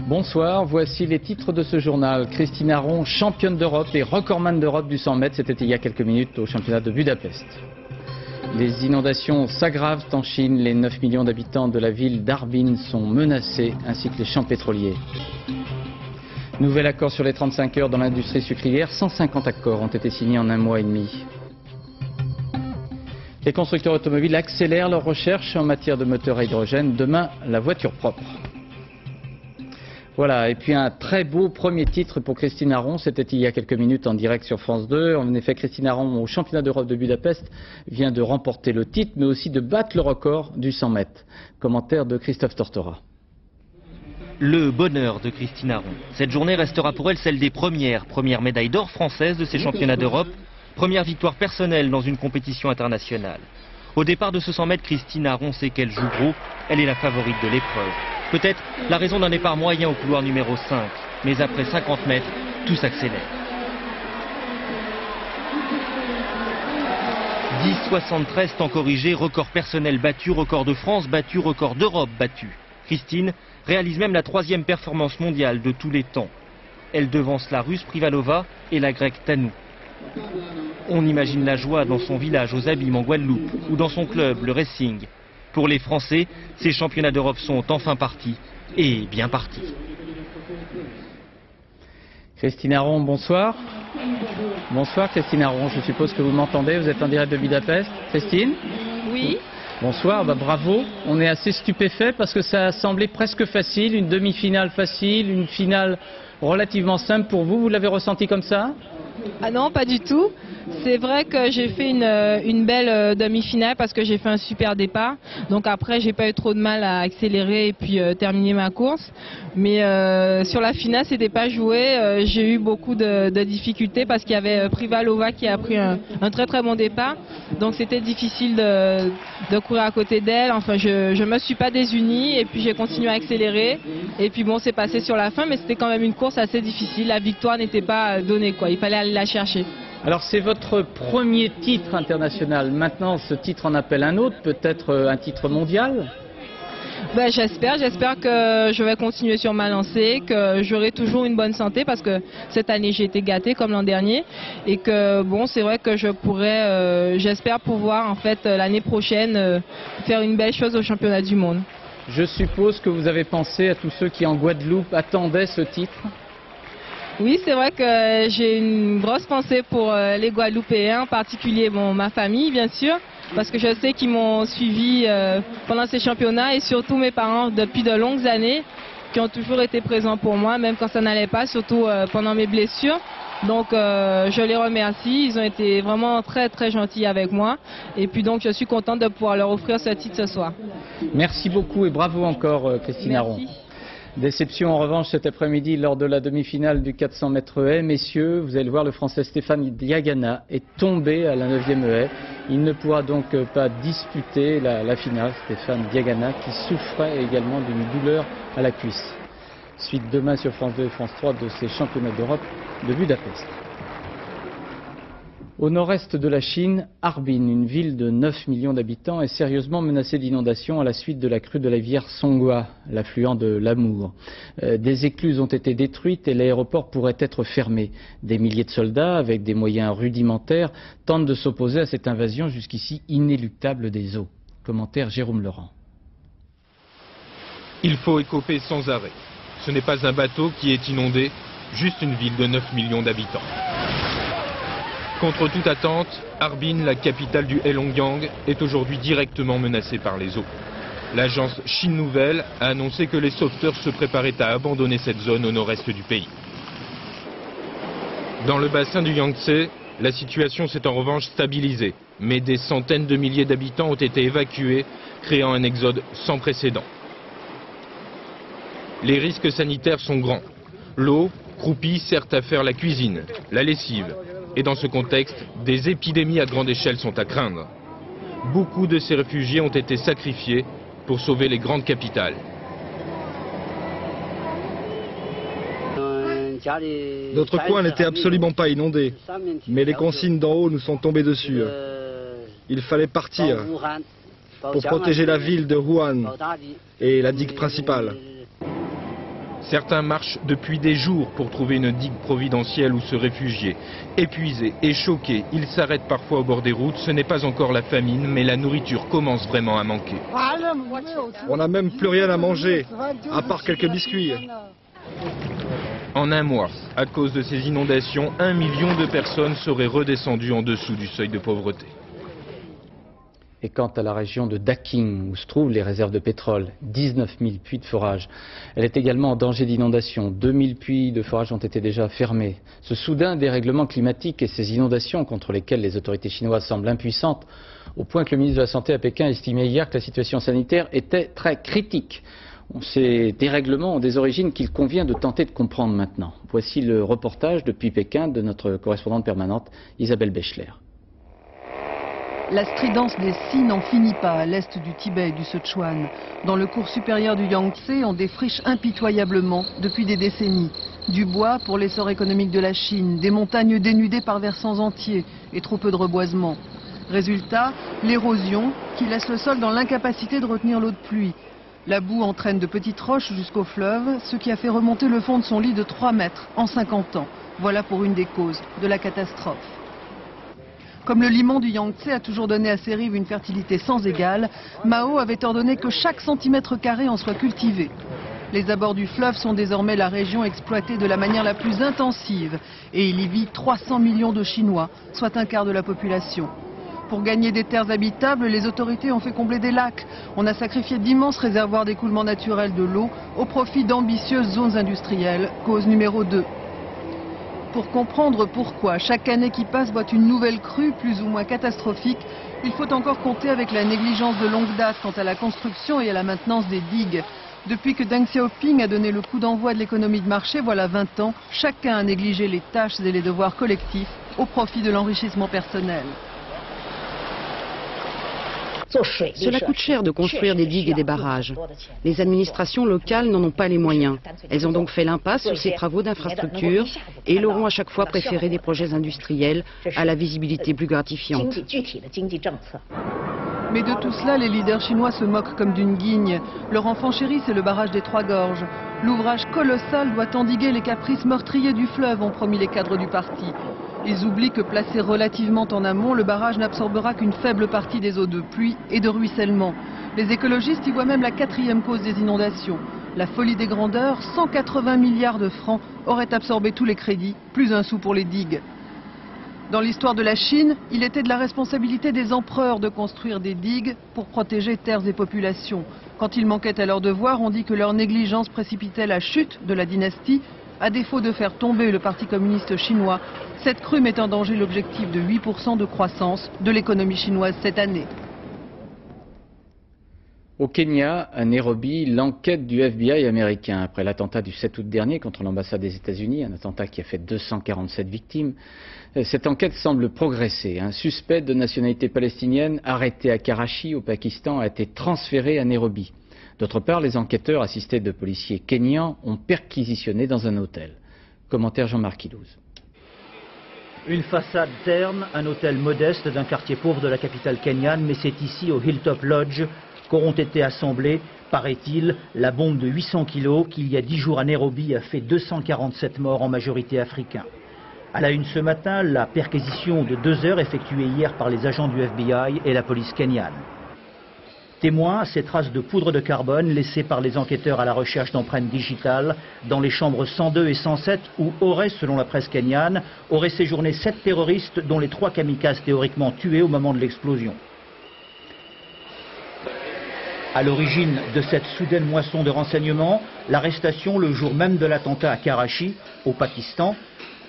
Bonsoir, voici les titres de ce journal. Christine Aron, championne d'Europe et recordman d'Europe du 100 mètres, c'était il y a quelques minutes au championnat de Budapest. Les inondations s'aggravent en Chine, les 9 millions d'habitants de la ville d'Harbin sont menacés, ainsi que les champs pétroliers. Nouvel accord sur les 35 heures dans l'industrie sucrière, 150 accords ont été signés en un mois et demi. Les constructeurs automobiles accélèrent leurs recherches en matière de moteurs à hydrogène, demain la voiture propre. Voilà, et puis un très beau premier titre pour Christine Aron, c'était il y a quelques minutes en direct sur France 2. En effet, Christine Aron, au championnat d'Europe de Budapest, vient de remporter le titre, mais aussi de battre le record du 100 mètres. Commentaire de Christophe Tortora. Le bonheur de Christine Aron. Cette journée restera pour elle celle des premières médailles d'or françaises de ces championnats d'Europe, première victoire personnelle dans une compétition internationale. Au départ de ce 100 mètres, Christine Aron sait qu'elle joue gros, elle est la favorite de l'épreuve. Peut-être la raison d'un départ moyen au couloir numéro 5, mais après 50 mètres, tout s'accélère. 10,73 temps corrigé, record personnel battu, record de France battu, record d'Europe battu. Christine réalise même la 3e performance mondiale de tous les temps. Elle devance la Russe Privalova et la Grecque Tanou. On imagine la joie dans son village aux Abîmes en Guadeloupe ou dans son club, le Racing. Pour les Français, ces championnats d'Europe sont enfin partis, et bien partis. Christine Aron, bonsoir. Bonsoir Christine Aron, je suppose que vous m'entendez, vous êtes en direct de Budapest. Christine? Oui. Bonsoir, bravo. On est assez stupéfait parce que ça a semblé presque facile, une demi-finale facile, une finale relativement simple pour vous. Vous l'avez ressenti comme ça? Ah non, pas du tout. C'est vrai que j'ai fait une belle demi-finale parce que j'ai fait un super départ. Donc après, j'ai pas eu trop de mal à accélérer et puis terminer ma course. Mais sur la finale, c'était pas joué. J'ai eu beaucoup de difficultés parce qu'il y avait Privalova qui a pris un très très bon départ. Donc c'était difficile de courir à côté d'elle. Enfin, je me suis pas désunie et puis j'ai continué à accélérer. Et puis bon, c'est passé sur la fin, mais c'était quand même une course assez difficile. La victoire n'était pas donnée, quoi. Il fallait aller la chercher. Alors c'est votre premier titre international. Maintenant, ce titre en appelle un autre, peut-être un titre mondial? Ben, j'espère que je vais continuer sur ma lancée, que j'aurai toujours une bonne santé parce que cette année j'ai été gâtée comme l'an dernier et que bon, c'est vrai que je pourrais, j'espère pouvoir en fait l'année prochaine faire une belle chose au championnat du monde. Je suppose que vous avez pensé à tous ceux qui en Guadeloupe attendaient ce titre? Oui, c'est vrai que j'ai une grosse pensée pour les Guadeloupéens, en particulier ma famille bien sûr, parce que je sais qu'ils m'ont suivi pendant ces championnats et surtout mes parents depuis de longues années qui ont toujours été présents pour moi, même quand ça n'allait pas, surtout pendant mes blessures. Donc je les remercie, ils ont été vraiment très très gentils avec moi et puis donc je suis contente de pouvoir leur offrir ce titre ce soir. Merci beaucoup et bravo encore Christine Aron. Déception en revanche cet après-midi lors de la demi-finale du 400 mètres haies. Messieurs, vous allez le voir, le Français Stéphane Diagana est tombé à la 9e haie. Il ne pourra donc pas disputer la finale. Stéphane Diagana qui souffrait également d'une douleur à la cuisse. Suite demain sur France 2 et France 3 de ces championnats d'Europe de Budapest. Au nord-est de la Chine, Harbin, une ville de 9 millions d'habitants, est sérieusement menacée d'inondation à la suite de la crue de la rivière Songhua, l'affluent de l'Amour. Des écluses ont été détruites et l'aéroport pourrait être fermé. Des milliers de soldats, avec des moyens rudimentaires, tentent de s'opposer à cette invasion jusqu'ici inéluctable des eaux. Commentaire Jérôme Laurent. Il faut écoper sans arrêt. Ce n'est pas un bateau qui est inondé, juste une ville de 9 millions d'habitants. Contre toute attente, Harbin, la capitale du Heilongjiang, est aujourd'hui directement menacée par les eaux. L'agence Chine Nouvelle a annoncé que les sauveteurs se préparaient à abandonner cette zone au nord-est du pays. Dans le bassin du Yangtze, la situation s'est en revanche stabilisée, mais des centaines de milliers d'habitants ont été évacués, créant un exode sans précédent. Les risques sanitaires sont grands. L'eau, croupie, sert à faire la cuisine, la lessive. Et dans ce contexte, des épidémies à grande échelle sont à craindre. Beaucoup de ces réfugiés ont été sacrifiés pour sauver les grandes capitales. Notre coin n'était absolument pas inondé, mais les consignes d'en haut nous sont tombées dessus. Il fallait partir pour protéger la ville de Wuhan et la digue principale. Certains marchent depuis des jours pour trouver une digue providentielle où se réfugier. Épuisés et choqués, ils s'arrêtent parfois au bord des routes. Ce n'est pas encore la famine, mais la nourriture commence vraiment à manquer. On n'a même plus rien à manger, à part quelques biscuits. En un mois, à cause de ces inondations, 1 million de personnes seraient redescendues en dessous du seuil de pauvreté. Et quant à la région de Dakhing, où se trouvent les réserves de pétrole, 19 000 puits de forage, elle est également en danger d'inondation. 2 000 puits de forage ont été déjà fermés. Ce soudain dérèglement climatique et ces inondations contre lesquelles les autorités chinoises semblent impuissantes, au point que le ministre de la Santé à Pékin estimait hier que la situation sanitaire était très critique. Ces dérèglements ont des origines qu'il convient de tenter de comprendre maintenant. Voici le reportage depuis Pékin de notre correspondante permanente Isabelle Bechler. La stridence des Si n'en finit pas à l'est du Tibet et du Sichuan. Dans le cours supérieur du Yangtze, on défriche impitoyablement depuis des décennies. Du bois pour l'essor économique de la Chine, des montagnes dénudées par versants entiers et trop peu de reboisement. Résultat, l'érosion qui laisse le sol dans l'incapacité de retenir l'eau de pluie. La boue entraîne de petites roches jusqu'au fleuve, ce qui a fait remonter le fond de son lit de 3 mètres en 50 ans. Voilà pour une des causes de la catastrophe. Comme le limon du Yangtze a toujours donné à ses rives une fertilité sans égale, Mao avait ordonné que chaque centimètre carré en soit cultivé. Les abords du fleuve sont désormais la région exploitée de la manière la plus intensive et il y vit 300 millions de Chinois, soit un quart de la population. Pour gagner des terres habitables, les autorités ont fait combler des lacs. On a sacrifié d'immenses réservoirs d'écoulement naturel de l'eau au profit d'ambitieuses zones industrielles, cause numéro 2. Pour comprendre pourquoi chaque année qui passe voit une nouvelle crue plus ou moins catastrophique, il faut encore compter avec la négligence de longue date quant à la construction et à la maintenance des digues. Depuis que Deng Xiaoping a donné le coup d'envoi de l'économie de marché, voilà 20 ans, chacun a négligé les tâches et les devoirs collectifs au profit de l'enrichissement personnel. Cela coûte cher de construire des digues et des barrages. Les administrations locales n'en ont pas les moyens. Elles ont donc fait l'impasse sur ces travaux d'infrastructure et leur ont à chaque fois préféré des projets industriels à la visibilité plus gratifiante. Mais de tout cela, les leaders chinois se moquent comme d'une guigne. Leur enfant chéri, c'est le barrage des Trois Gorges. L'ouvrage colossal doit endiguer les caprices meurtriers du fleuve, ont promis les cadres du parti. Ils oublient que placé relativement en amont, le barrage n'absorbera qu'une faible partie des eaux de pluie et de ruissellement. Les écologistes y voient même la 4e cause des inondations. La folie des grandeurs, 180 milliards de francs auraient absorbé tous les crédits, plus un sou pour les digues. Dans l'histoire de la Chine, il était de la responsabilité des empereurs de construire des digues pour protéger terres et populations. Quand ils manquaient à leur devoir, on dit que leur négligence précipitait la chute de la dynastie. À défaut de faire tomber le Parti communiste chinois, cette crue met en danger l'objectif de 8% de croissance de l'économie chinoise cette année. Au Kenya, à Nairobi, l'enquête du FBI américain après l'attentat du 7 août dernier contre l'ambassade des États-Unis, un attentat qui a fait 247 victimes. Cette enquête semble progresser. Un suspect de nationalité palestinienne arrêté à Karachi, au Pakistan, a été transféré à Nairobi. D'autre part, les enquêteurs assistés de policiers kenyans ont perquisitionné dans un hôtel. Commentaire Jean-Marc Ilouz. Une façade terne, un hôtel modeste d'un quartier pauvre de la capitale kenyane, mais c'est ici, au Hilltop Lodge, qu'auront été assemblés, paraît-il, la bombe de 800 kilos qui, il y a 10 jours à Nairobi, a fait 247 morts, en majorité africains. À la une ce matin, la perquisition de 2 heures effectuée hier par les agents du FBI et la police kenyane. Témoin, ces traces de poudre de carbone laissées par les enquêteurs à la recherche d'empreintes digitales dans les chambres 102 et 107 où auraient, selon la presse kenyane, auraient séjourné 7 terroristes dont les 3 kamikazes théoriquement tués au moment de l'explosion. À l'origine de cette soudaine moisson de renseignements, l'arrestation le jour même de l'attentat à Karachi, au Pakistan,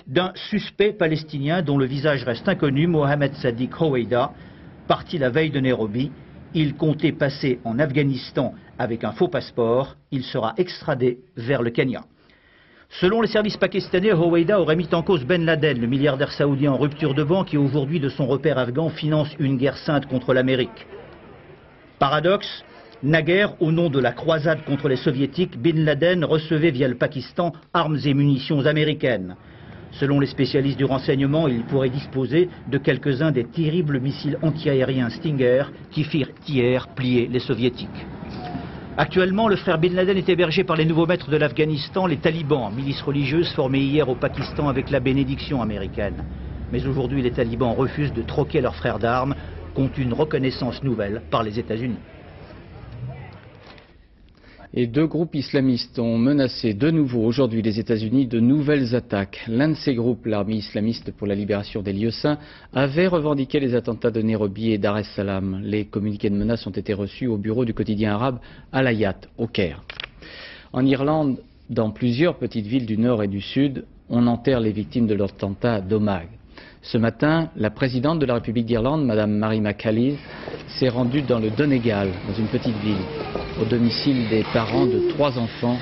d'un suspect palestinien dont le visage reste inconnu, Mohamed Sadiq Howeida, parti la veille de Nairobi. Il comptait passer en Afghanistan avec un faux passeport. Il sera extradé vers le Kenya. Selon les services pakistanais, Howeida aurait mis en cause Ben Laden, le milliardaire saoudien en rupture de ban qui aujourd'hui de son repère afghan finance une guerre sainte contre l'Amérique. Paradoxe, naguère, au nom de la croisade contre les soviétiques, Ben Laden recevait via le Pakistan armes et munitions américaines. Selon les spécialistes du renseignement, il pourrait disposer de quelques-uns des terribles missiles antiaériens Stinger qui firent hier plier les soviétiques. Actuellement, le frère Bin Laden est hébergé par les nouveaux maîtres de l'Afghanistan, les talibans, milice religieuse formée hier au Pakistan avec la bénédiction américaine. Mais aujourd'hui, les talibans refusent de troquer leur frère d'armes contre une reconnaissance nouvelle par les États-Unis. Et deux groupes islamistes ont menacé de nouveau aujourd'hui les États-Unis de nouvelles attaques. L'un de ces groupes, l'Armée islamiste pour la libération des lieux saints, avait revendiqué les attentats de Nairobi et Dar es Salaam. Les communiqués de menaces ont été reçus au bureau du quotidien arabe Al-Hayat, au Caire. En Irlande, dans plusieurs petites villes du nord et du sud, on enterre les victimes de l'attentat d'Omagh. Ce matin, la présidente de la République d'Irlande, Mme Mary McAleese, s'est rendue dans le Donegal, dans une petite ville, au domicile des parents de 3 enfants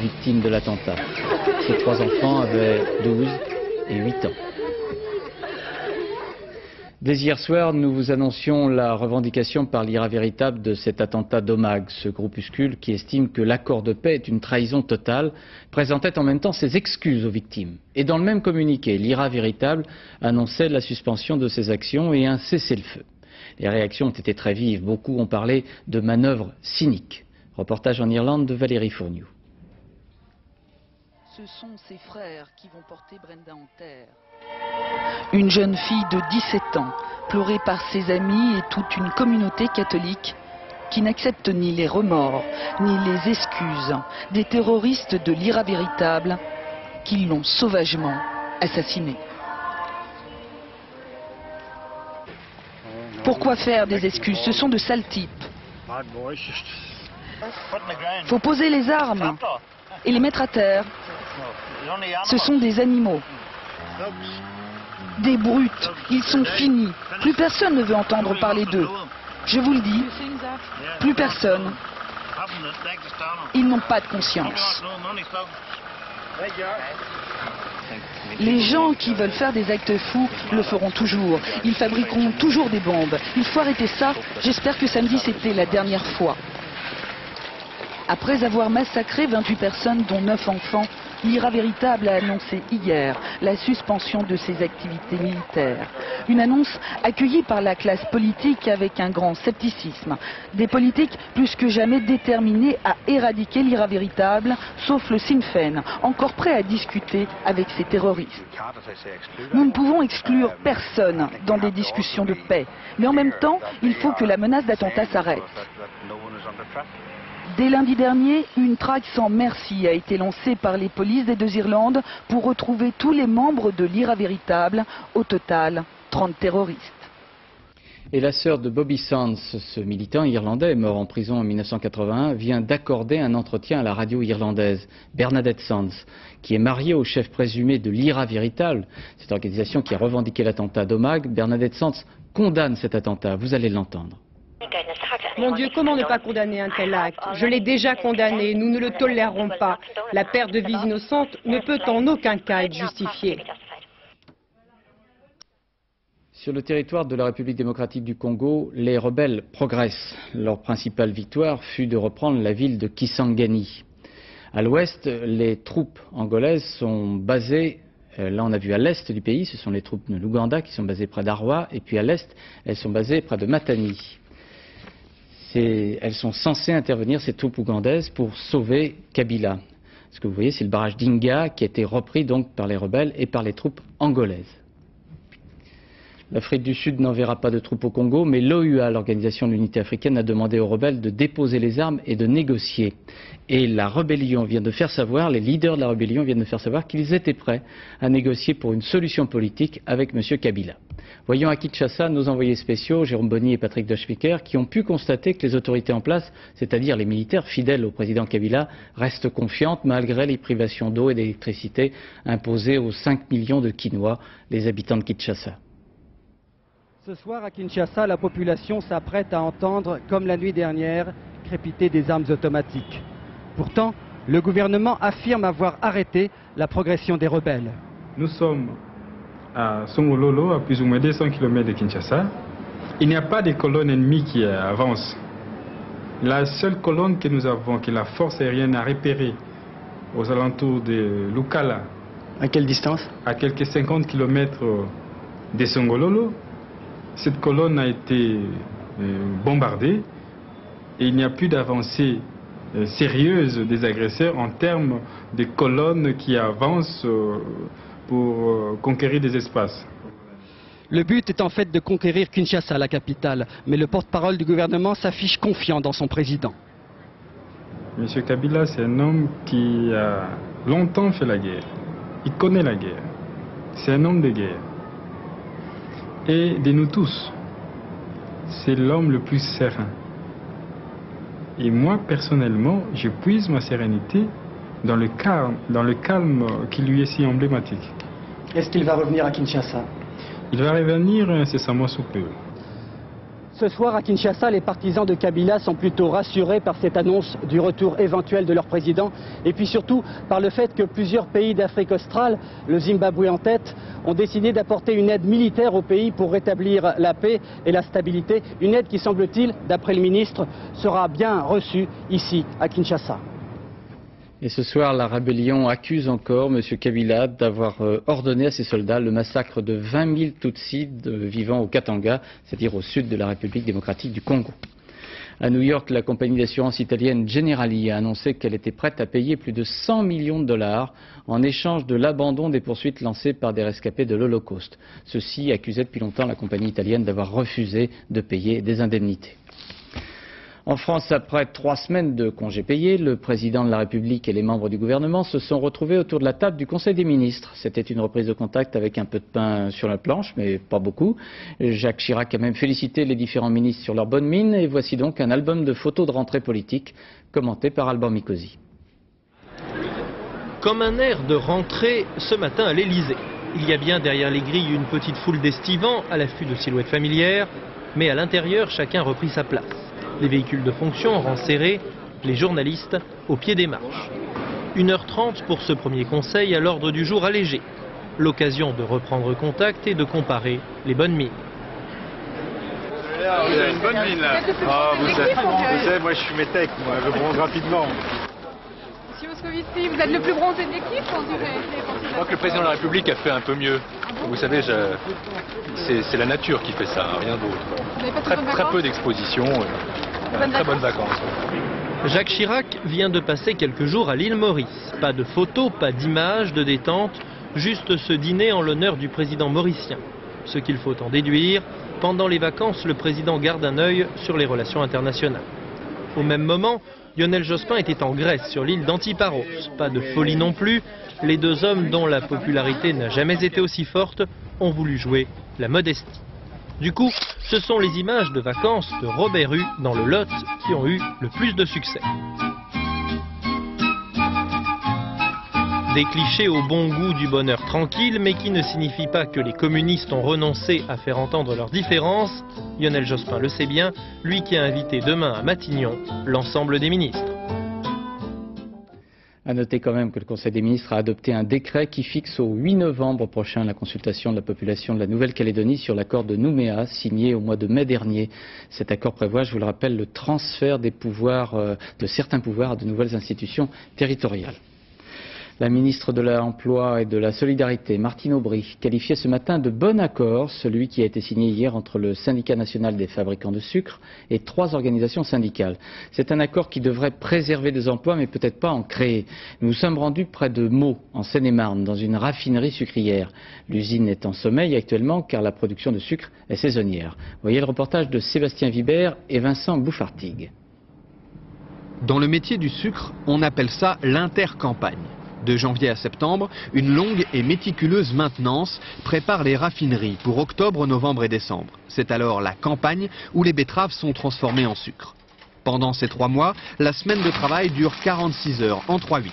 victimes de l'attentat. Ces 3 enfants avaient 12 et 8 ans. Dès hier soir, nous vous annoncions la revendication par l'IRA véritable de cet attentat d'Omagh. Ce groupuscule qui estime que l'accord de paix est une trahison totale présentait en même temps ses excuses aux victimes. Et dans le même communiqué, l'IRA véritable annonçait la suspension de ses actions et un cessez-le-feu. Les réactions ont été très vives. Beaucoup ont parlé de manœuvres cyniques. Reportage en Irlande de Valérie Fourniou. Ce sont ses frères qui vont porter Brenda en terre. Une jeune fille de 17 ans, pleurée par ses amis et toute une communauté catholique qui n'accepte ni les remords, ni les excuses des terroristes de l'IRA véritable qui l'ont sauvagement assassinée. Pourquoi faire des excuses? Ce sont de sales types. Faut poser les armes et les mettre à terre. Ce sont des animaux. Des brutes. Ils sont finis. Plus personne ne veut entendre parler d'eux. Je vous le dis, plus personne. Ils n'ont pas de conscience. Les gens qui veulent faire des actes fous le feront toujours. Ils fabriqueront toujours des bombes. Il faut arrêter ça. J'espère que samedi c'était la dernière fois. Après avoir massacré 28 personnes, dont 9 enfants, l'IRA véritable a annoncé hier la suspension de ses activités militaires. Une annonce accueillie par la classe politique avec un grand scepticisme. Des politiques plus que jamais déterminés à éradiquer l'IRA véritable, sauf le Sinn Féin, encore prêt à discuter avec ces terroristes. Nous ne pouvons exclure personne dans des discussions de paix, mais en même temps, il faut que la menace d'attentat s'arrête. Dès lundi dernier, une traque sans merci a été lancée par les polices des 2 Irlandes pour retrouver tous les membres de l'IRA véritable, au total 30 terroristes. Et la sœur de Bobby Sands, ce militant irlandais mort en prison en 1981, vient d'accorder un entretien à la radio irlandaise, Bernadette Sands, qui est mariée au chef présumé de l'IRA véritable, cette organisation qui a revendiqué l'attentat d'Omagh. Bernadette Sands condamne cet attentat, vous allez l'entendre. Mon Dieu, comment ne pas condamner un tel acte? Je l'ai déjà condamné, nous ne le tolérerons pas. La perte de vies innocentes ne peut en aucun cas être justifiée. Sur le territoire de la République démocratique du Congo, les rebelles progressent. Leur principale victoire fut de reprendre la ville de Kisangani. À l'ouest, les troupes angolaises sont basées, là on a vu à l'est du pays, ce sont les troupes de l'Ouganda qui sont basées près d'Arua, et puis à l'est, elles sont basées près de Matani. Elles sont censées intervenir, ces troupes ougandaises, pour sauver Kabila. Ce que vous voyez, c'est le barrage d'Inga qui a été repris donc par les rebelles et par les troupes angolaises. L'Afrique du Sud n'enverra pas de troupes au Congo, mais l'OUA, l'Organisation de l'Unité africaine, a demandé aux rebelles de déposer les armes et de négocier. Et la rébellion vient de faire savoir, les leaders de la rébellion viennent de faire savoir qu'ils étaient prêts à négocier pour une solution politique avec M. Kabila. Voyons à Kinshasa nos envoyés spéciaux, Jérôme Bonny et Patrick Doschwicker, qui ont pu constater que les autorités en place, c'est-à-dire les militaires fidèles au président Kabila, restent confiantes malgré les privations d'eau et d'électricité imposées aux 5 millions de Kinois, les habitants de Kinshasa. Ce soir à Kinshasa, la population s'apprête à entendre, comme la nuit dernière, crépiter des armes automatiques. Pourtant, le gouvernement affirme avoir arrêté la progression des rebelles. Nous sommes à Songololo, à plus ou moins 200 km de Kinshasa. Il n'y a pas de colonne ennemie qui avance. La seule colonne que nous avons, que la force aérienne a repérée aux alentours de Lukala, À quelle distance? À quelques 50 km de Songololo. Cette colonne a été bombardée et il n'y a plus d'avancée sérieuse des agresseurs en termes de colonnes qui avancent pour conquérir des espaces. Le but est en fait de conquérir Kinshasa, la capitale, mais le porte-parole du gouvernement s'affiche confiant dans son président. M. Kabila, c'est un homme qui a longtemps fait la guerre. Il connaît la guerre. C'est un homme de guerre. Et de nous tous, c'est l'homme le plus serein. Et moi, personnellement, je puise ma sérénité dans le calme qui lui est si emblématique. Est-ce qu'il va revenir à Kinshasa? Il va revenir incessamment sous peu. Ce soir à Kinshasa, les partisans de Kabila sont plutôt rassurés par cette annonce du retour éventuel de leur président et puis surtout par le fait que plusieurs pays d'Afrique australe, le Zimbabwe en tête, ont décidé d'apporter une aide militaire au pays pour rétablir la paix et la stabilité. Une aide qui, semble-t-il, d'après le ministre, sera bien reçue ici à Kinshasa. Et ce soir, la rébellion accuse encore M. Kabila d'avoir ordonné à ses soldats le massacre de 20 000 Tutsis vivant au Katanga, c'est-à-dire au sud de la République démocratique du Congo. À New York, la compagnie d'assurance italienne Generali a annoncé qu'elle était prête à payer plus de 100 millions de dollars en échange de l'abandon des poursuites lancées par des rescapés de l'Holocauste. Ceux-ci accusaient depuis longtemps la compagnie italienne d'avoir refusé de payer des indemnités. En France, après 3 semaines de congés payés, le président de la République et les membres du gouvernement se sont retrouvés autour de la table du Conseil des ministres. C'était une reprise de contact avec un peu de pain sur la planche, mais pas beaucoup. Jacques Chirac a même félicité les différents ministres sur leur bonne mine. Et voici donc un album de photos de rentrée politique commenté par Alban Mikosi. Comme un air de rentrée ce matin à l'Élysée. Il y a bien derrière les grilles une petite foule d'estivants à l'affût de silhouettes familières, mais à l'intérieur, chacun a repris sa place. Les véhicules de fonction en rang serré, les journalistes au pied des marches. 1h30 pour ce premier conseil à l'ordre du jour allégé. L'occasion de reprendre contact et de comparer les bonnes mines. Vous avez une bonne mine là. Oh, vous savez, moi je suis métèque, moi je bronze rapidement. Monsieur Moscovici, vous êtes le plus bronzé de l'équipe, on dirait. Je crois que le président de la République a fait un peu mieux. Vous savez, c'est la nature qui fait ça, rien d'autre. Très peu d'exposition, très bonnes vacances. Jacques Chirac vient de passer quelques jours à l'île Maurice. Pas de photos, pas d'images, de détente, juste ce dîner en l'honneur du président mauricien. Ce qu'il faut en déduire, pendant les vacances, le président garde un œil sur les relations internationales. Au même moment, Lionel Jospin était en Grèce, sur l'île d'Antiparos. Pas de folie non plus, les deux hommes dont la popularité n'a jamais été aussi forte ont voulu jouer la modestie. Du coup, ce sont les images de vacances de Robert Hue dans le Lot qui ont eu le plus de succès. Des clichés au bon goût du bonheur tranquille, mais qui ne signifient pas que les communistes ont renoncé à faire entendre leurs différences. Lionel Jospin le sait bien, lui qui a invité demain à Matignon l'ensemble des ministres. À noter quand même que le Conseil des ministres a adopté un décret qui fixe au 8 novembre prochain la consultation de la population de la Nouvelle-Calédonie sur l'accord de Nouméa, signé au mois de mai dernier. Cet accord prévoit, je vous le rappelle, le transfert des pouvoirs, de certains pouvoirs à de nouvelles institutions territoriales. La ministre de l'Emploi et de la Solidarité, Martine Aubry, qualifiait ce matin de bon accord celui qui a été signé hier entre le Syndicat national des fabricants de sucre et 3 organisations syndicales. C'est un accord qui devrait préserver des emplois, mais peut-être pas en créer. Nous sommes rendus près de Meaux, en Seine-et-Marne, dans une raffinerie sucrière. L'usine est en sommeil actuellement car la production de sucre est saisonnière. Voyez le reportage de Sébastien Vibert et Vincent Bouffartigue. Dans le métier du sucre, on appelle ça l'intercampagne. De janvier à septembre, une longue et méticuleuse maintenance prépare les raffineries pour octobre, novembre et décembre. C'est alors la campagne où les betteraves sont transformées en sucre. Pendant ces 3 mois, la semaine de travail dure 46 heures en 3/8.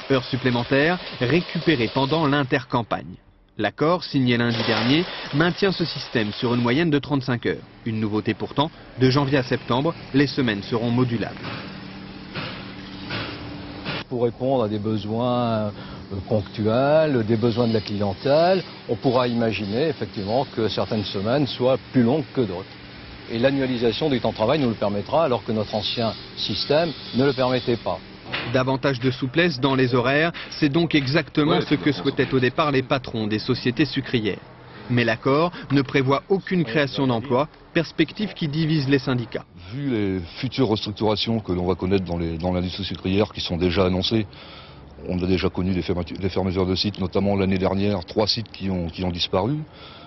Heures supplémentaires récupérées pendant l'intercampagne. L'accord, signé lundi dernier, maintient ce système sur une moyenne de 35 heures. Une nouveauté pourtant, de janvier à septembre, les semaines seront modulables. Pour répondre à des besoins ponctuels, des besoins de la clientèle, on pourra imaginer effectivement que certaines semaines soient plus longues que d'autres. Et l'annualisation du temps de travail nous le permettra alors que notre ancien système ne le permettait pas. Davantage de souplesse dans les horaires, c'est donc exactement ce que souhaitaient au départ les patrons des sociétés sucrières. Mais l'accord ne prévoit aucune création d'emplois, perspective qui divise les syndicats. Vu les futures restructurations que l'on va connaître dans l'industrie sucrière qui sont déjà annoncées, on a déjà connu des fermetures de sites, notamment l'année dernière, 3 sites qui ont disparu.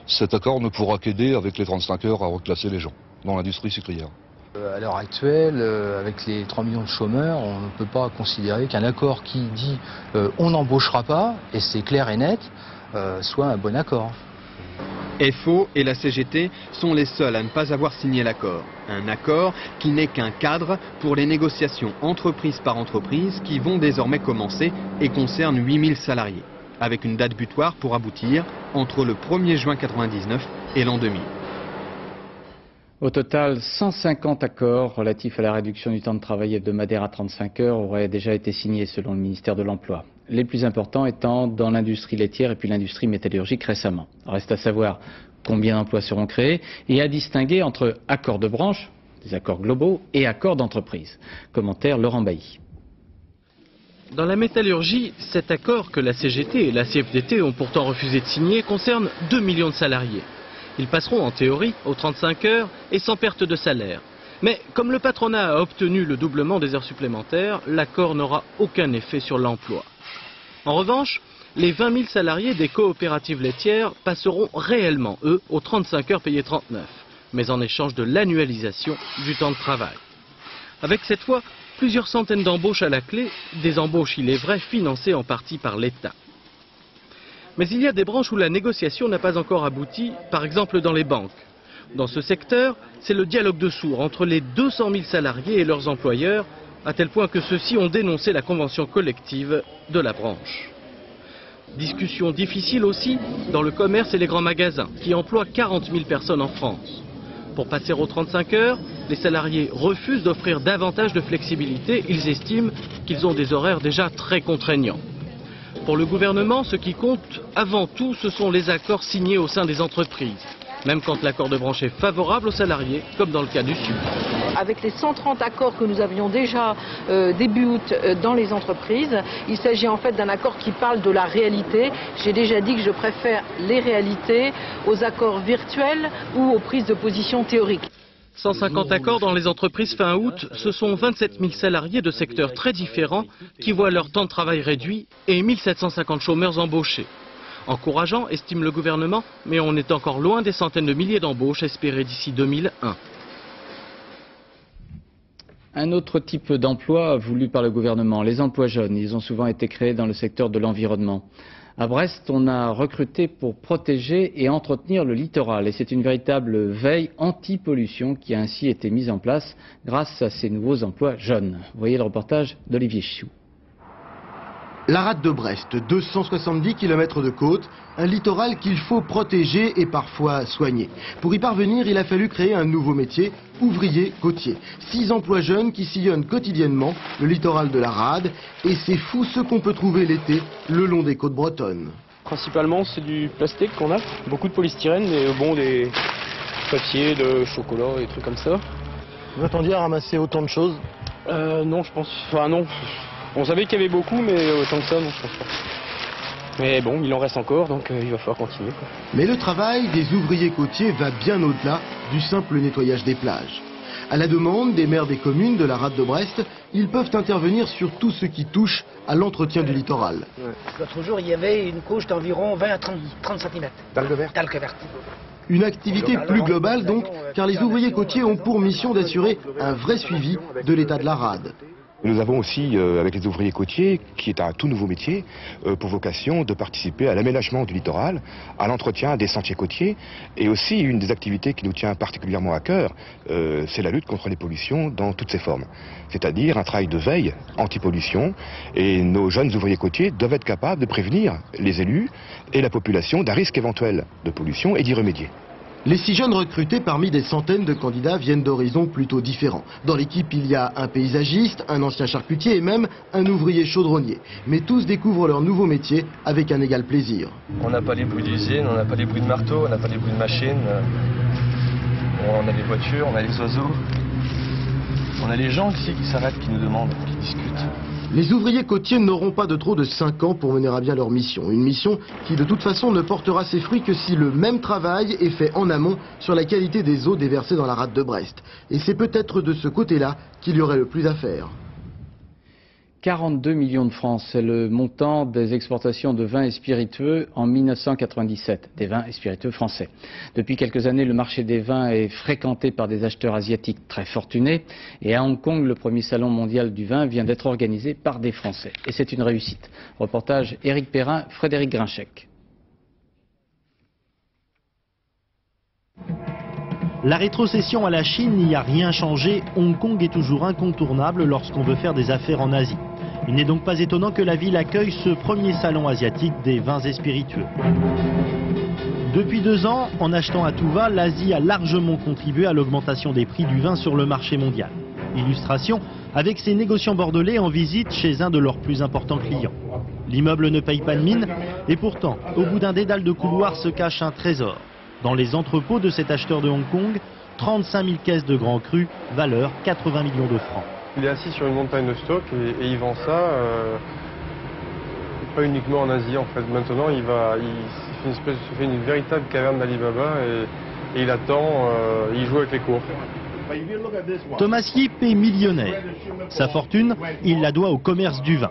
Cet accord ne pourra qu'aider avec les 35 heures à reclasser les gens dans l'industrie sucrière. À l'heure actuelle, avec les 3 millions de chômeurs, on ne peut pas considérer qu'un accord qui dit on n'embauchera pas, et c'est clair et net, soit un bon accord. FO et la CGT sont les seuls à ne pas avoir signé l'accord. Un accord qui n'est qu'un cadre pour les négociations entreprise par entreprise qui vont désormais commencer et concernent 8000 salariés, avec une date butoir pour aboutir entre le 1er juin 1999 et l'an 2000. Au total, 150 accords relatifs à la réduction du temps de travail hebdomadaire à 35 heures auraient déjà été signés selon le ministère de l'Emploi. Les plus importants étant dans l'industrie laitière et puis l'industrie métallurgique récemment. Reste à savoir combien d'emplois seront créés et à distinguer entre accords de branche, des accords globaux, et accords d'entreprise. Commentaire Laurent Bailly. Dans la métallurgie, cet accord que la CGT et la CFDT ont pourtant refusé de signer concerne 2 millions de salariés. Ils passeront en théorie aux 35 heures et sans perte de salaire. Mais comme le patronat a obtenu le doublement des heures supplémentaires, l'accord n'aura aucun effet sur l'emploi. En revanche, les 20 000 salariés des coopératives laitières passeront réellement, eux, aux 35 heures payées 39, mais en échange de l'annualisation du temps de travail. Avec cette fois, plusieurs centaines d'embauches à la clé, des embauches, il est vrai, financées en partie par l'État. Mais il y a des branches où la négociation n'a pas encore abouti, par exemple dans les banques. Dans ce secteur, c'est le dialogue de sourds entre les 200 000 salariés et leurs employeurs, à tel point que ceux-ci ont dénoncé la convention collective de la branche. Discussion difficile aussi dans le commerce et les grands magasins, qui emploient 40 000 personnes en France. Pour passer aux 35 heures, les salariés refusent d'offrir davantage de flexibilité. Ils estiment qu'ils ont des horaires déjà très contraignants. Pour le gouvernement, ce qui compte avant tout, ce sont les accords signés au sein des entreprises, même quand l'accord de branche est favorable aux salariés, comme dans le cas du sucre. Avec les 130 accords que nous avions déjà début août dans les entreprises, il s'agit en fait d'un accord qui parle de la réalité. J'ai déjà dit que je préfère les réalités aux accords virtuels ou aux prises de position théoriques. 150 accords dans les entreprises fin août, ce sont 27 000 salariés de secteurs très différents qui voient leur temps de travail réduit et 1750 chômeurs embauchés. Encourageant, estime le gouvernement, mais on est encore loin des centaines de milliers d'embauches espérées d'ici 2001. Un autre type d'emploi voulu par le gouvernement, les emplois jeunes. Ils ont souvent été créés dans le secteur de l'environnement. À Brest, on a recruté pour protéger et entretenir le littoral. Et c'est une véritable veille anti-pollution qui a ainsi été mise en place grâce à ces nouveaux emplois jeunes. Voyez le reportage d'Olivier Chiou. La rade de Brest, 270 km de côte, un littoral qu'il faut protéger et parfois soigner. Pour y parvenir, il a fallu créer un nouveau métier, ouvrier côtier. 6 emplois jeunes qui sillonnent quotidiennement le littoral de la rade. Et c'est fou ce qu'on peut trouver l'été le long des côtes bretonnes. Principalement, c'est du plastique qu'on a, beaucoup de polystyrène, mais bon, des papiers, de chocolat et trucs comme ça. Vous attendiez à ramasser autant de choses? Non, je pense. Enfin, non. On savait qu'il y avait beaucoup, mais autant que ça, non, je pense pas. Mais bon, il en reste encore, donc il va falloir continuer, quoi. Mais le travail des ouvriers côtiers va bien au-delà du simple nettoyage des plages. À la demande des maires des communes de la rade de Brest, ils peuvent intervenir sur tout ce qui touche à l'entretien du littoral. L'autre jour, il y avait une couche d'environ 20 à 30 cm. D'algues vertes. Une activité plus globale donc, car les ouvriers côtiers ont pour mission d'assurer un vrai suivi de l'état de la rade. Nous avons aussi, avec les ouvriers côtiers, qui est un tout nouveau métier, pour vocation de participer à l'aménagement du littoral, à l'entretien des sentiers côtiers, et aussi une des activités qui nous tient particulièrement à cœur, c'est la lutte contre les pollutions dans toutes ses formes. C'est-à-dire un travail de veille anti-pollution, et nos jeunes ouvriers côtiers doivent être capables de prévenir les élus et la population d'un risque éventuel de pollution et d'y remédier. Les 6 jeunes recrutés parmi des centaines de candidats viennent d'horizons plutôt différents. Dans l'équipe, il y a un paysagiste, un ancien charcutier et même un ouvrier chaudronnier. Mais tous découvrent leur nouveau métier avec un égal plaisir. On n'a pas les bruits d'usine, on n'a pas les bruits de marteau, on n'a pas les bruits de machine. On a les voitures, on a les oiseaux. On a les gens ici qui s'arrêtent, qui nous demandent, qui discutent. Les ouvriers côtiers n'auront pas de trop de 5 ans pour mener à bien leur mission. Une mission qui de toute façon ne portera ses fruits que si le même travail est fait en amont sur la qualité des eaux déversées dans la rade de Brest. Et c'est peut-être de ce côté-là qu'il y aurait le plus à faire. 42 millions de francs, c'est le montant des exportations de vins et spiritueux en 1997, des vins et spiritueux français. Depuis quelques années, le marché des vins est fréquenté par des acheteurs asiatiques très fortunés. Et à Hong Kong, le premier salon mondial du vin vient d'être organisé par des Français. Et c'est une réussite. Reportage Éric Perrin, Frédéric Grinchec. La rétrocession à la Chine n'y a rien changé. Hong Kong est toujours incontournable lorsqu'on veut faire des affaires en Asie. Il n'est donc pas étonnant que la ville accueille ce premier salon asiatique des vins et spiritueux. Depuis 2 ans, en achetant à tout va, l'Asie a largement contribué à l'augmentation des prix du vin sur le marché mondial. Illustration avec ces négociants bordelais en visite chez un de leurs plus importants clients. L'immeuble ne paye pas de mine et pourtant, au bout d'un dédale de couloirs se cache un trésor. Dans les entrepôts de cet acheteur de Hong Kong, 35 000 caisses de grands crus, valeur 80 millions de francs. Il est assis sur une montagne de stock et il vend ça, pas uniquement en Asie en fait. Maintenant, il fait une véritable caverne d'Alibaba et il attend, il joue avec les cours. Thomas Yip est millionnaire. Sa fortune, il la doit au commerce du vin.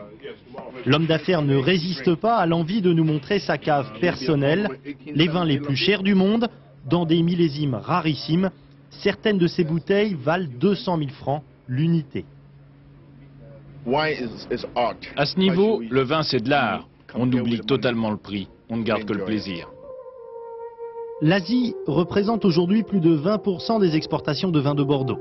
L'homme d'affaires ne résiste pas à l'envie de nous montrer sa cave personnelle, les vins les plus chers du monde, dans des millésimes rarissimes. Certaines de ces bouteilles valent 200 000 francs l'unité. À ce niveau, le vin c'est de l'art. On oublie totalement le prix, on ne garde que le plaisir. L'Asie représente aujourd'hui plus de 20% des exportations de vins de Bordeaux.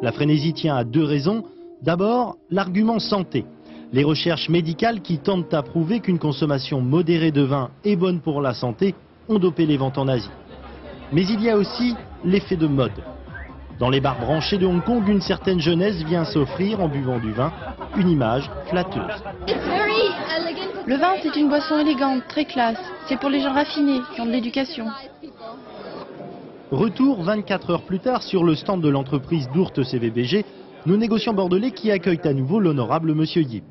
La frénésie tient à 2 raisons. D'abord, l'argument santé. Les recherches médicales qui tentent à prouver qu'une consommation modérée de vin est bonne pour la santé ont dopé les ventes en Asie. Mais il y a aussi l'effet de mode. Dans les bars branchés de Hong Kong, une certaine jeunesse vient s'offrir, en buvant du vin, une image flatteuse. Le vin, c'est une boisson élégante, très classe. C'est pour les gens raffinés, qui ont de l'éducation. Retour 24 heures plus tard sur le stand de l'entreprise d'Ourthe CVBG, nos négociants bordelais qui accueillent à nouveau l'honorable Monsieur Yip.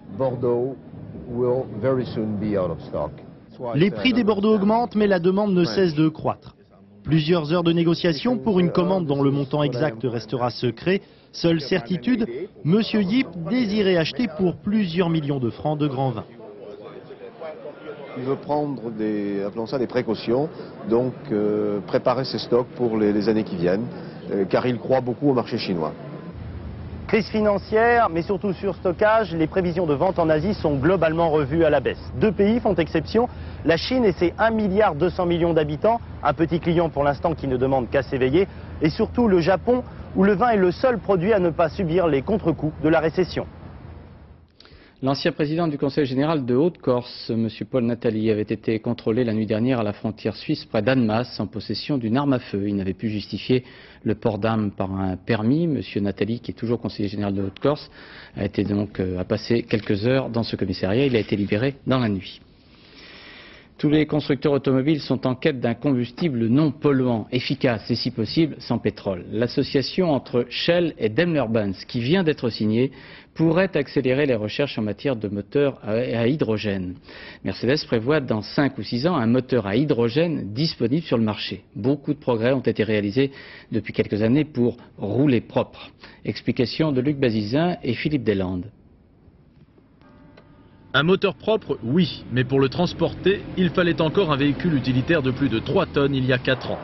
Les prix des Bordeaux augmentent, mais la demande ne cesse de croître. Plusieurs heures de négociation pour une commande dont le montant exact restera secret. Seule certitude, Monsieur Yip désirait acheter pour plusieurs millions de francs de grands vins. Il veut prendre appelons ça des précautions, donc préparer ses stocks pour les années qui viennent, car il croit beaucoup au marché chinois. Crise financière, mais surtout sur stockage, les prévisions de vente en Asie sont globalement revues à la baisse. 2 pays font exception, la Chine et ses 1,2 milliard d'habitants, un petit client pour l'instant qui ne demande qu'à s'éveiller, et surtout le Japon, où le vin est le seul produit à ne pas subir les contre-coups de la récession. L'ancien président du Conseil général de Haute-Corse, M. Paul Natali, avait été contrôlé la nuit dernière à la frontière suisse près d'Annemasse en possession d'une arme à feu. Il n'avait pu justifier le port d'armes par un permis. M. Natali, qui est toujours conseiller général de Haute-Corse, a passé quelques heures dans ce commissariat. Il a été libéré dans la nuit. Tous les constructeurs automobiles sont en quête d'un combustible non polluant, efficace et si possible sans pétrole. L'association entre Shell et Daimler-Benz, qui vient d'être signée, pourrait accélérer les recherches en matière de moteurs à hydrogène. Mercedes prévoit dans 5 ou 6 ans un moteur à hydrogène disponible sur le marché. Beaucoup de progrès ont été réalisés depuis quelques années pour rouler propre. Explication de Luc Bazizin et Philippe Deslandes. Un moteur propre, oui, mais pour le transporter, il fallait encore un véhicule utilitaire de plus de 3 tonnes il y a 4 ans.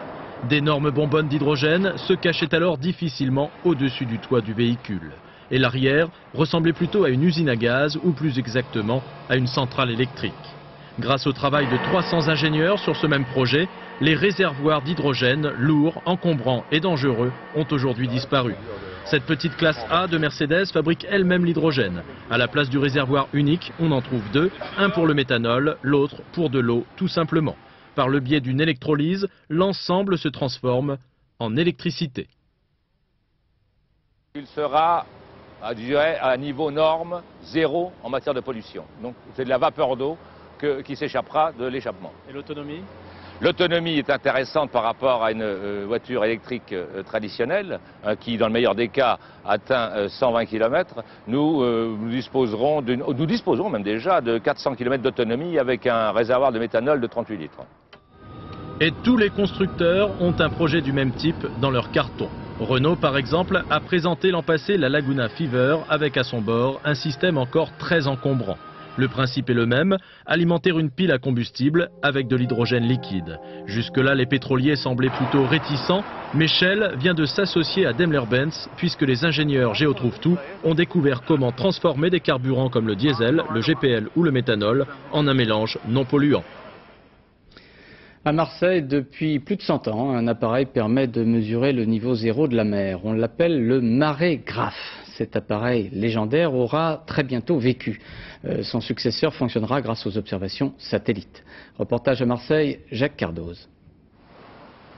D'énormes bonbonnes d'hydrogène se cachaient alors difficilement au-dessus du toit du véhicule. Et l'arrière ressemblait plutôt à une usine à gaz, ou plus exactement à une centrale électrique. Grâce au travail de 300 ingénieurs sur ce même projet, les réservoirs d'hydrogène, lourds, encombrants et dangereux, ont aujourd'hui disparu. Cette petite classe A de Mercedes fabrique elle-même l'hydrogène. À la place du réservoir unique, on en trouve 2, un pour le méthanol, l'autre pour de l'eau, tout simplement. Par le biais d'une électrolyse, l'ensemble se transforme en électricité. Il sera, je dirais, à un niveau norme 0 en matière de pollution. Donc c'est de la vapeur d'eau qui s'échappera de l'échappement. Et l'autonomie ? L'autonomie est intéressante par rapport à une voiture électrique traditionnelle, qui dans le meilleur des cas atteint 120 km. Nous disposons même déjà de 400 km d'autonomie avec un réservoir de méthanol de 38 litres. Et tous les constructeurs ont un projet du même type dans leur carton. Renault, par exemple, a présenté l'an passé la Laguna Fever avec à son bord un système encore très encombrant. Le principe est le même, alimenter une pile à combustible avec de l'hydrogène liquide. Jusque-là, les pétroliers semblaient plutôt réticents, mais Shell vient de s'associer à Daimler-Benz puisque les ingénieurs Géotrouve-Tout ont découvert comment transformer des carburants comme le diesel, le GPL ou le méthanol en un mélange non polluant. À Marseille, depuis plus de 100 ans, un appareil permet de mesurer le niveau zéro de la mer. On l'appelle le marégraphe. Cet appareil légendaire aura très bientôt vécu. Son successeur fonctionnera grâce aux observations satellites. Reportage à Marseille, Jacques Cardoz.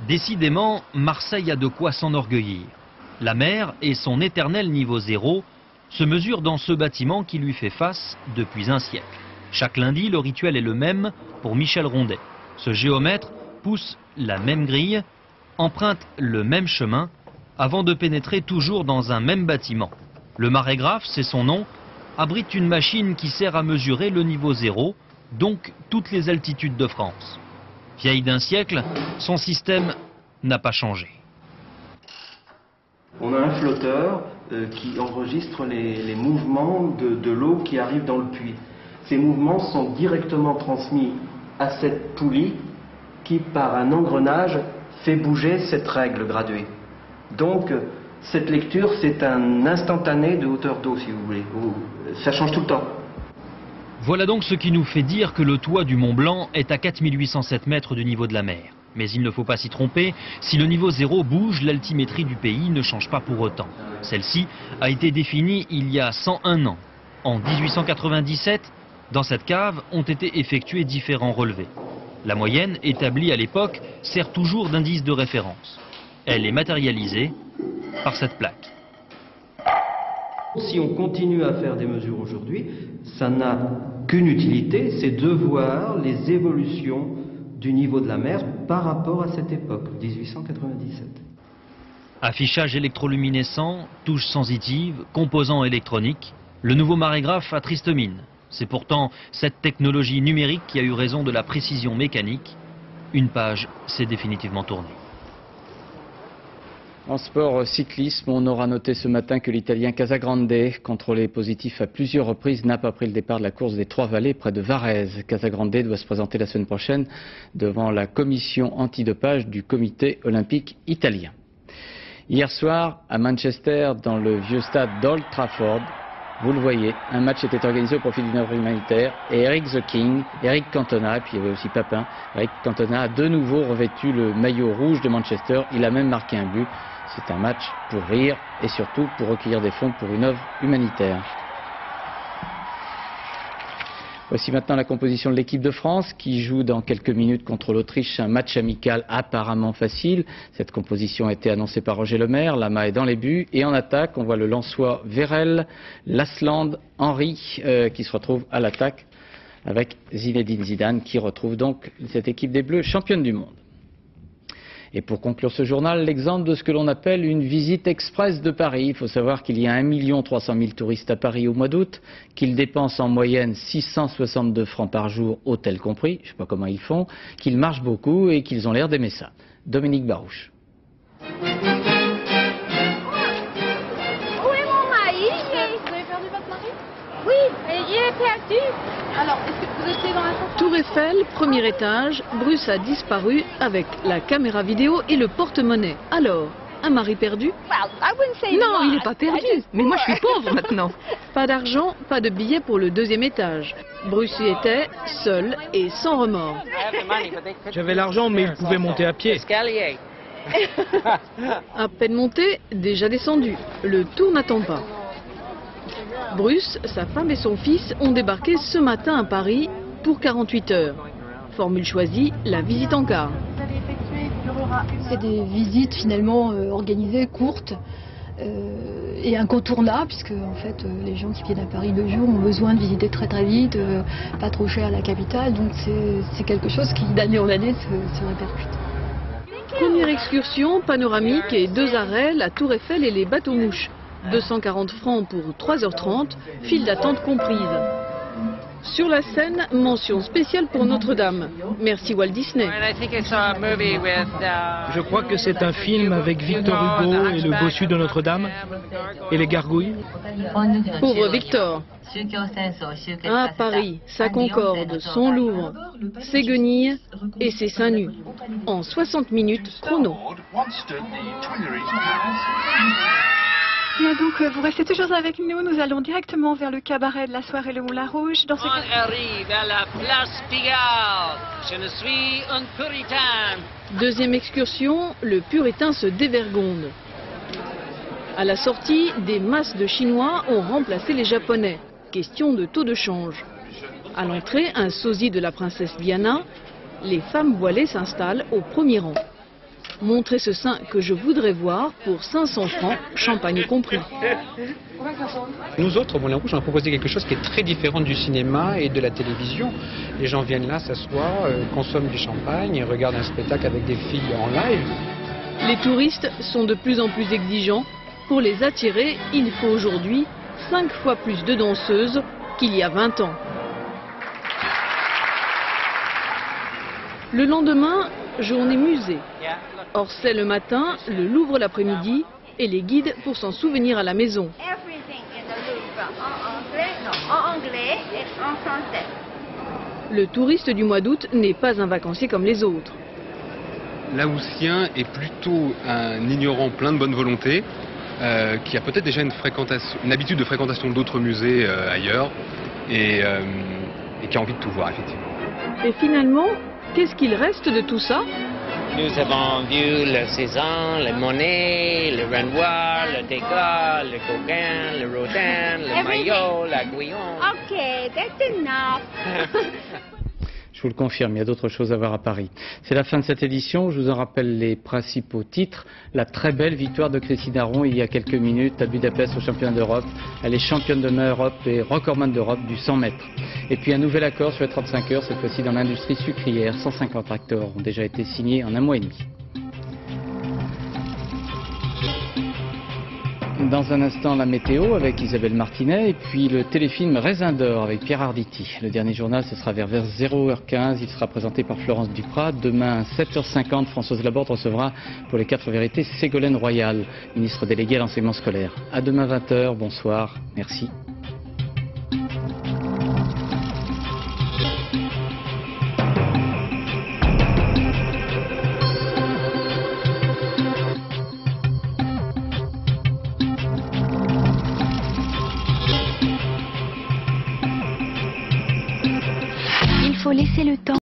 Décidément, Marseille a de quoi s'enorgueillir. La mer et son éternel niveau zéro se mesurent dans ce bâtiment qui lui fait face depuis un siècle. Chaque lundi, le rituel est le même pour Michel Rondet. Ce géomètre pousse la même grille, emprunte le même chemin, avant de pénétrer toujours dans un même bâtiment. Le marégraphe, c'est son nom, abrite une machine qui sert à mesurer le niveau zéro, donc toutes les altitudes de France. Vieille d'un siècle, son système n'a pas changé. On a un flotteur qui enregistre les mouvements de l'eau qui arrive dans le puits. Ces mouvements sont directement transmis à cette poulie qui, par un engrenage, fait bouger cette règle graduée. Donc, cette lecture, c'est un instantané de hauteur d'eau, si vous voulez. Ça change tout le temps. Voilà donc ce qui nous fait dire que le toit du Mont Blanc est à 4807 mètres du niveau de la mer. Mais il ne faut pas s'y tromper, si le niveau zéro bouge, l'altimétrie du pays ne change pas pour autant. Celle-ci a été définie il y a 101 ans. En 1897, dans cette cave ont été effectués différents relevés. La moyenne, établie à l'époque, sert toujours d'indice de référence. Elle est matérialisée par cette plaque. Si on continue à faire des mesures aujourd'hui, ça n'a qu'une utilité, c'est de voir les évolutions du niveau de la mer par rapport à cette époque, 1897. Affichage électroluminescent, touches sensitives, composants électroniques, le nouveau marégraphe a triste mine. C'est pourtant cette technologie numérique qui a eu raison de la précision mécanique. Une page s'est définitivement tournée. En sport cyclisme, on aura noté ce matin que l'Italien Casagrande, contrôlé positif à plusieurs reprises, n'a pas pris le départ de la course des Trois-Vallées près de Varèse. Casagrande doit se présenter la semaine prochaine devant la commission antidopage du comité olympique italien. Hier soir, à Manchester, dans le vieux stade d'Old Trafford, vous le voyez, un match était organisé au profit d'une œuvre humanitaire et Eric the King, Eric Cantona, et puis il y avait aussi Papin. Eric Cantona a de nouveau revêtu le maillot rouge de Manchester, il a même marqué un but. C'est un match pour rire et surtout pour recueillir des fonds pour une œuvre humanitaire. Voici maintenant la composition de l'équipe de France qui joue dans quelques minutes contre l'Autriche, un match amical apparemment facile. Cette composition a été annoncée par Roger Lemaire, Lama est dans les buts et en attaque on voit le Lensois Vérel, Lasland, Henry qui se retrouve à l'attaque avec Zinedine Zidane qui retrouve donc cette équipe des Bleus championne du monde. Et pour conclure ce journal, l'exemple de ce que l'on appelle une visite express de Paris. Il faut savoir qu'il y a 1 300 000 touristes à Paris au mois d'août, qu'ils dépensent en moyenne 662 francs par jour, hôtel compris, je ne sais pas comment ils font, qu'ils marchent beaucoup et qu'ils ont l'air d'aimer ça. Dominique Barouche. Où est mon mari? Vous avez perdu votre mari? Oui, il est perdu. Alors, est-ce que vous étiez dans la chambre? Tour Eiffel, premier étage, Bruce a disparu avec la caméra vidéo et le porte-monnaie. Alors, un mari perdu? Non, il n'est pas perdu, mais moi je suis pauvre maintenant. Pas d'argent, pas de billets pour le deuxième étage. Bruce y était, seul et sans remords. J'avais l'argent, mais il pouvait monter à pied. À peine monté, déjà descendu. Le tour n'attend pas. Bruce, sa femme et son fils ont débarqué ce matin à Paris pour 48 heures. Formule choisie, la visite en car. C'est des visites finalement organisées, courtes, est incontournable, puisque en fait les gens qui viennent à Paris 2 jours ont besoin de visiter très très vite, pas trop cher la capitale, donc c'est quelque chose qui d'année en année se répercute. Première excursion panoramique et 2 arrêts, la Tour Eiffel et les bateaux-mouches. 240 francs pour 3h30, file d'attente comprise. Sur la scène, mention spéciale pour Notre-Dame. Merci Walt Disney. Je crois que c'est un film avec Victor Hugo et le bossu de Notre-Dame et les gargouilles. Pauvre Victor. Ah, Paris, sa Concorde, son Louvre, ses guenilles et ses seins nus. En 60 minutes chrono. Bien, donc vous restez toujours avec nous, nous allons directement vers le cabaret de la soirée Le Moulin Rouge. On arrive à la place Pigalle, je ne suis un puritain. Deuxième excursion, le puritain se dévergonde. À la sortie, des masses de Chinois ont remplacé les Japonais. Question de taux de change. À l'entrée, un sosie de la princesse Diana. Les femmes voilées s'installent au premier rang. Montrez ce sein que je voudrais voir pour 500 francs, champagne compris. Nous autres, au Moulin Rouge, on a proposé quelque chose qui est très différent du cinéma et de la télévision. Les gens viennent là, s'assoient, consomment du champagne, regardent un spectacle avec des filles en live. Les touristes sont de plus en plus exigeants. Pour les attirer, il faut aujourd'hui 5 fois plus de danseuses qu'il y a 20 ans. Le lendemain, journée musée. Orsay le matin, le Louvre l'après-midi et les guides pour s'en souvenir à la maison. En anglais et en français. Le touriste du mois d'août n'est pas un vacancier comme les autres. L'Haussien est plutôt un ignorant plein de bonne volonté, qui a peut-être déjà une habitude de fréquentation d'autres musées ailleurs, et qui a envie de tout voir, effectivement. Et finalement, qu'est-ce qu'il reste de tout ça? Nous avons vu le Cézanne, le Monet, le Renoir, le Degas, le Gauguin, le Rodin, le Maillot, la Guyon. Ok, that's enough. Je vous le confirme, il y a d'autres choses à voir à Paris. C'est la fin de cette édition. Je vous en rappelle les principaux titres. La très belle victoire de Christine Aron il y a quelques minutes à Budapest au championnat d'Europe. Elle est championne d'Europe et recordman d'Europe du 100 mètres. Et puis un nouvel accord sur les 35 heures, cette fois-ci dans l'industrie sucrière. 150 acteurs ont déjà été signés en 1 mois et demi. Dans un instant, la météo avec Isabelle Martinet et puis le téléfilm Raisin d'or avec Pierre Arditi. Le dernier journal, ce sera vers 0h15. Il sera présenté par Florence Duprat. Demain, 7h50, Françoise Laborde recevra pour les 4 vérités Ségolène Royal, ministre déléguée à l'enseignement scolaire. À demain 20h. Bonsoir. Merci.